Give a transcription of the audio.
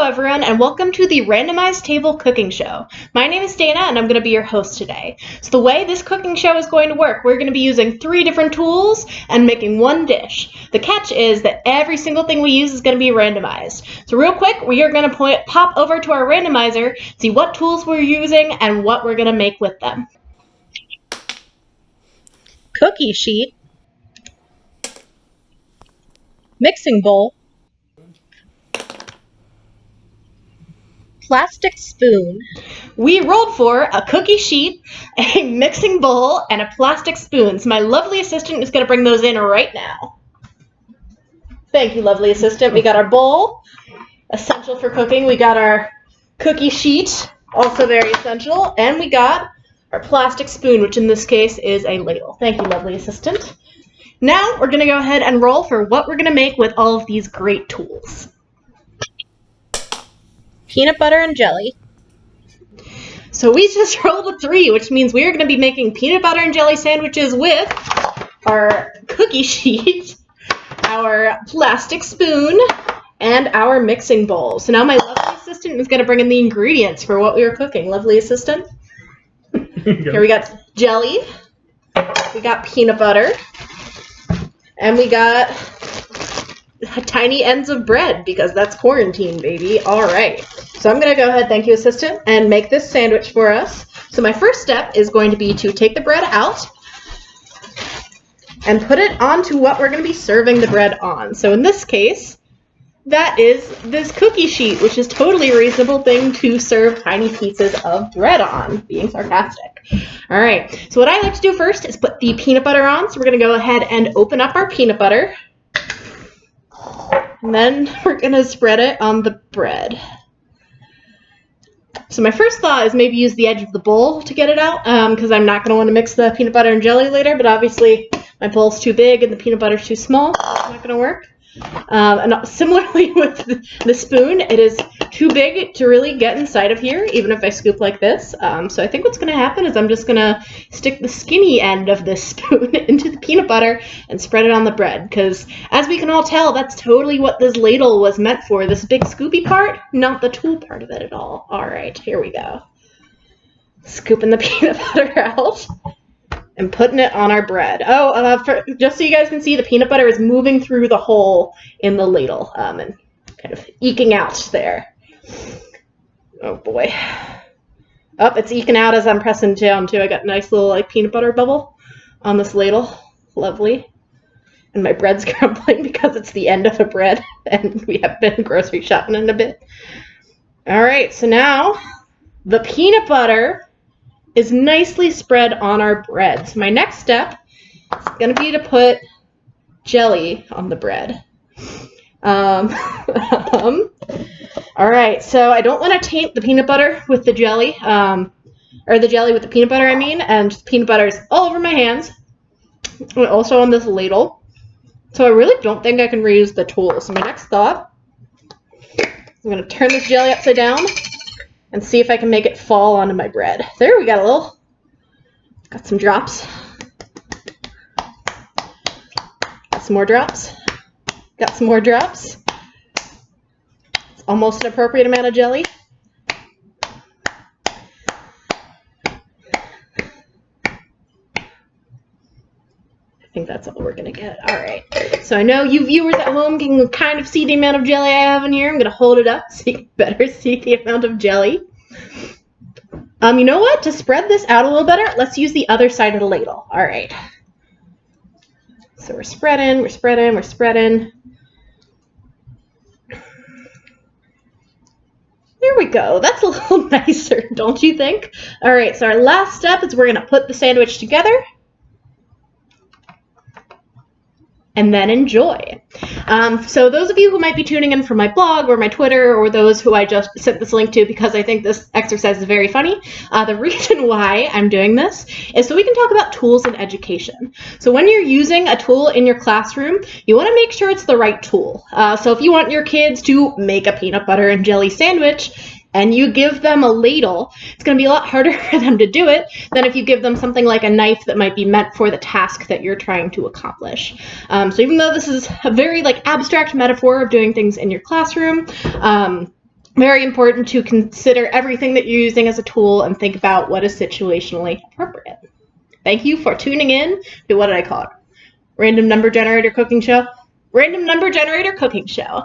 Hello everyone and welcome to the Randomized Table Cooking Show. My name is Dana and I'm going to be your host today. So the way this cooking show is going to work, we're going to be using 3 different tools and making one dish. The catch is that every single thing we use is going to be randomized. So real quick, we are going to pop over to our randomizer, see what tools we're using and what we're going to make with them. Cookie sheet, mixing bowl, plastic spoon. We rolled for a cookie sheet, a mixing bowl, and a plastic spoon. So my lovely assistant is going to bring those in right now. Thank you, lovely assistant. We got our bowl, essential for cooking. We got our cookie sheet, also very essential. And we got our plastic spoon, which in this case is a ladle. Thank you, lovely assistant. Now we're going to go ahead and roll for what we're going to make with all of these great tools. Peanut butter and jelly. So we just rolled a 3, which means we are going to be making peanut butter and jelly sandwiches with our cookie sheet, our plastic spoon, and our mixing bowl. So now my lovely assistant is going to bring in the ingredients for what we are cooking. Lovely assistant. Here we got jelly, we got peanut butter, and we got tiny ends of bread because that's quarantine, baby. All right. So I'm going to go ahead, thank you, assistant, and make this sandwich for us. So my first step is going to be to take the bread out and put it onto what we're going to be serving the bread on. So in this case, that is this cookie sheet, which is totally a reasonable thing to serve tiny pieces of bread on, being sarcastic. All right. So what I like to do first is put the peanut butter on. So we're going to go ahead and open up our peanut butter. And then we're going to spread it on the bread. So my first thought is maybe use the edge of the bowl to get it out, because I'm not going to want to mix the peanut butter and jelly later, but obviously my bowl's too big and the peanut butter's too small. So it's not going to work. And similarly with the spoon, it is too big to really get inside of here, even if I scoop like this. So I think what's going to happen is I'm just going to stick the skinny end of this spoon into the peanut butter and spread it on the bread, because as we can all tell, that's totally what this ladle was meant for. This big scoopy part, not the tool part of it at all. All right, here we go. Scooping the peanut butter out and putting it on our bread. Just so you guys can see, the peanut butter is moving through the hole in the ladle and kind of eking out there. Oh boy. Oh, it's eking out as I'm pressing down too. I got a nice little peanut butter bubble on this ladle. Lovely. And my bread's crumbling because it's the end of a bread and we have been grocery shopping in a bit. All right, so now the peanut butter is nicely spread on our bread. So my next step is going to be to put jelly on the bread. All right, so I don't want to taint the peanut butter with the jelly, or the jelly with the peanut butter, I mean, and peanut butter is all over my hands, and also on this ladle. So I really don't think I can reuse the tool. So my next thought, I'm going to turn this jelly upside down and see if I can make it fall onto my bread. There, we got some drops. Got some more drops. Got some more drops. It's almost an appropriate amount of jelly. I think that's all we're gonna get. All right. So I know you viewers at home can kind of see the amount of jelly I have in here. I'm gonna hold it up so you can better see the amount of jelly. You know what? To spread this out a little better, let's use the other side of the ladle. All right. So we're spreading, we're spreading, we're spreading. There we go. That's a little nicer, don't you think? All right, so our last step is we're gonna put the sandwich together and then enjoy. So those of you who might be tuning in from my blog or my Twitter, or those who I just sent this link to because I think this exercise is very funny, the reason why I'm doing this is so we can talk about tools in education. So when you're using a tool in your classroom, you want to make sure it's the right tool. So if you want your kids to make a peanut butter and jelly sandwich, and you give them a ladle, it's going to be a lot harder for them to do it than if you give them something like a knife that might be meant for the task that you're trying to accomplish. So even though this is a very abstract metaphor of doing things in your classroom, Very important to consider everything that you're using as a tool and think about what is situationally appropriate. Thank you for tuning in to, what did I call it? Random number generator cooking show? Random number generator cooking show.